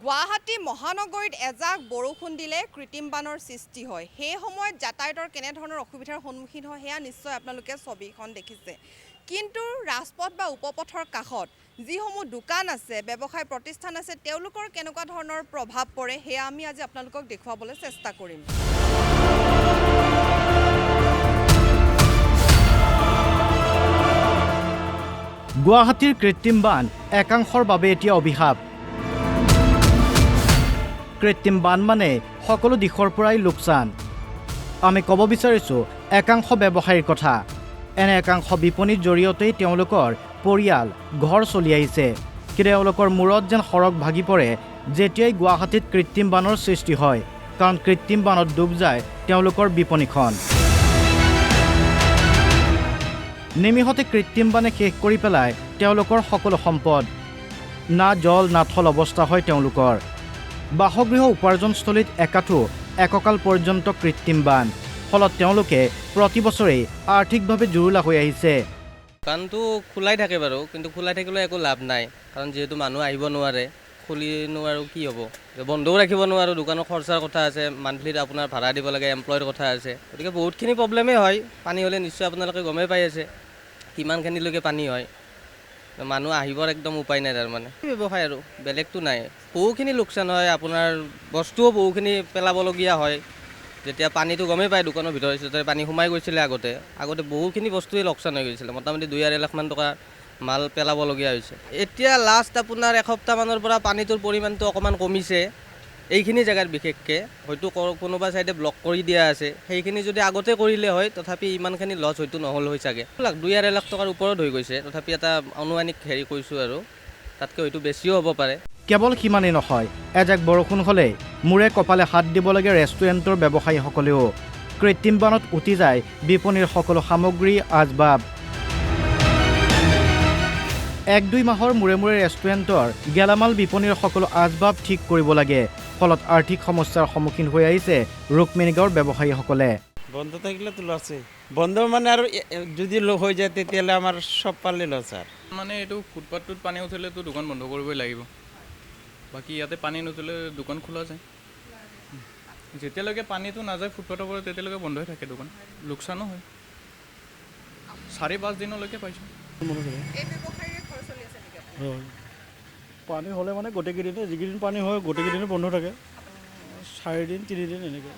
গুৱাহাটী মহানগৰীত এজাক বৰষুণ দিলে কৃত্ৰিম বানৰ সৃষ্টি হয়। সেই সময়ত যাতায়াতৰ কেনেধৰণৰ অসুবিধাৰ সন্মুখীন হয় সেয়া নিশ্চয় আপোনালোকে ছবিখন দেখিছে। কিন্তু ৰাজপথ বা উপপথৰ কাষত যিসমূহ দোকান আছে, ব্যৱসায় প্ৰতিষ্ঠান আছে, তেওঁলোকৰ কেনেকুৱা ধৰণৰ প্ৰভাৱ পৰে সেয়া আমি আজি আপোনালোকক দেখুৱাবলৈ চেষ্টা কৰিম। গুৱাহাটীৰ কৃত্ৰিম বান একাংশৰ বাবে এতিয়া অভিশাপ। কৃত্ৰিম বান মানে সকলো দিশৰ পৰাই লোকচান। আমি ক'ব বিচাৰিছোঁ একাংশ ব্যৱসায়ীৰ কথা। এনে একাংশ বিপণীৰ জৰিয়তেই তেওঁলোকৰ পৰিয়াল ঘৰ চলি আহিছে। তেওঁলোকৰ মূৰত যেন সৰগ ভাগি পৰে যেতিয়াই গুৱাহাটীত কৃত্ৰিম বানৰ সৃষ্টি হয়, কাৰণ কৃত্ৰিম বানত ডুব যায় তেওঁলোকৰ বিপণীখন। নিমিষতে কৃত্ৰিম বানে শেষ কৰি পেলায় তেওঁলোকৰ সকলো সম্পদ। না জল না থল অৱস্থা হয় তেওঁলোকৰ। বাসগৃহ উপাৰ্জনস্থলীত এককাল পৰ্যন্ত কৃত্ৰিম বান, ফলত তেওঁলোকে প্ৰতি বছৰেই আৰ্থিকভাৱে জুৰুলা হৈ আহিছে। দোকানটো খোলাই থাকে বাৰু, কিন্তু খোলাই থাকিলেও একো লাভ নাই, কাৰণ যিহেতু মানুহ আহিব নোৱাৰে। খুলিনো আৰু কি হ'ব, বন্ধও ৰাখিব নোৱাৰোঁ, দোকানৰ খৰচাৰ কথা আছে, মান্থলিত আপোনাৰ ভাড়া দিব লাগে, এমপ্লয়ৰ কথা আছে, গতিকে বহুতখিনি প্ৰব্লেমেই হয়। পানী হ'লে নিশ্চয় আপোনালোকে গমেই পাই আছে কিমানখিনিলৈকে পানী হয়। মানুহ আহিবৰ একদম উপায় নাই, তাৰমানে ব্যৱসায় আৰু বেলেগটো নাই। বহুখিনি লোকচান হয়, আপোনাৰ বস্তুও বহুখিনি পেলাবলগীয়া হয়। যেতিয়া পানীটো গমেই পায় দোকানৰ ভিতৰত পানী সোমাই গৈছিলে আগতে বহুখিনি বস্তুৱেই লোকচান হৈ গৈছিলে। মোটামুটি 2-2.5 লাখমান টকা মাল পেলাবলগীয়া হৈছে। এতিয়া লাষ্ট আপোনাৰ এসপ্তাহমানৰ পৰা পানীটোৰ পৰিমাণটো অকণমান কমিছে এইখিনি জেগাত বিশেষকৈ। হয়তো কোনোবা ছাইডে ব্লক কৰি দিয়া আছে, সেইখিনি যদি আগতে কৰিলে হয় তথাপি ইমানখিনি লছ হয়তো নহ'ল হৈ চাগে। 2-2.5 লাখ টকাৰ ওপৰত হৈ গৈছে, তথাপি এটা অনুমানিক কৈছোঁ আৰু তাতকৈ হয়তো বেছিও হ'ব পাৰে। কেৱল সিমানেই নহয়, এজাক বৰষুণ হ'লেই মূৰে কপালে হাত দিব লাগে ৰেষ্টুৰেণ্টৰ ব্যৱসায়ীসকলেও। কৃত্ৰিম বানত উটি যায় বিপণীৰ সকলো সামগ্ৰী, আচবাব। 1-2 মাহৰ মূৰে মূৰে ৰেষ্টুৰেণ্টৰ গেলামাল বিপণীৰ সকলো আচবাব ঠিক কৰিব লাগে। ফলত আৰ্থিক সমস্যাৰ সন্মুখীন হৈ আহিছে ৰুক্মিণীগাঁৱৰ ব্যৱসায়ীসকলে। বন্ধ থাকিলেতো লছে, বন্ধ মানে আৰু যদি হৈ যায় তেতিয়াহ'লে আমাৰ সব পালে লছ। আৰু মানে এইটো ফুটপাথটোত পানী উঠিলেতো দোকান বন্ধ কৰিবই লাগিব, বাকী ইয়াতে পানী নুঠিলে দোকান খোলা যায়। যেতিয়ালৈকে পানীটো নাযায় ফুটপাথৰ পৰা তেতিয়ালৈকে বন্ধ হৈ থাকে দোকান, লোকচানো হয়। 4-5 দিনলৈকে পাইছোঁ। পানী হ'লে মানে গোটেইকেইদিনে, যিকেইদিন পানী হয় গোটেইকেইদিনে বন্ধ থাকে। 4 দিন 3 দিন এনেকৈ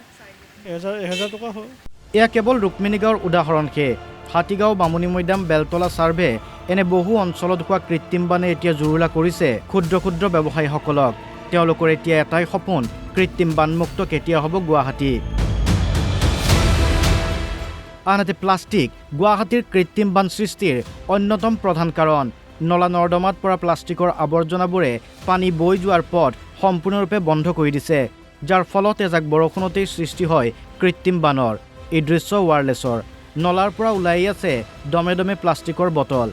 1000 টকা হয়। এয়া কেৱল ৰুক্মিণীগাঁৱৰ উদাহৰণহে। হাতীগাঁও, বামুণী মৈদাম, বেলতলা, চাৰ্ভে এনে বহু অঞ্চলত হোৱা কৃত্ৰিম বানে এতিয়া জুৰুলা কৰিছে ক্ষুদ্ৰ ক্ষুদ্ৰ ব্যৱসায়ীসকলক। তেওঁলোকৰ এতিয়া এটাই সপোন, কৃত্ৰিম বানমুক্ত কেতিয়া হ'ব গুৱাহাটী। আনহাতে প্লাষ্টিক গুৱাহাটীৰ কৃত্ৰিম বান সৃষ্টিৰ অন্যতম প্ৰধান কাৰণ। নলা নৰ্দমাত পৰা প্লাষ্টিকৰ আৱৰ্জনাবোৰে পানী বৈ যোৱাৰ পথ সম্পূৰ্ণৰূপে বন্ধ কৰি দিছে, যাৰ ফলত এজাক বৰষুণতেই সৃষ্টি হয় কৃত্ৰিম বানৰ। এই দৃশ্য ৱাৰলেছৰ। নলাৰ পৰা ওলাই আছে দমে দমে প্লাষ্টিকৰ বটল।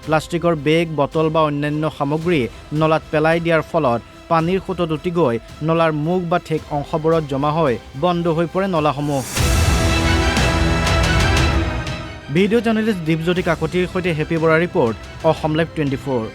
প্লাষ্টিকৰ বেগ, বটল বা অন্যান্য সামগ্ৰী নলাত পেলাই দিয়াৰ ফলত পানীৰ সোঁতত উটি গৈ নলাৰ মুখ বা ঠেক অংশবোৰত জমা হৈ বন্ধ হৈ পৰে নলাসমূহ। ভিডিঅ' জাৰ্নেলিষ্ট দীপজ্যোতি কাকতিৰ সৈতে happy Bora report, Assam live 24।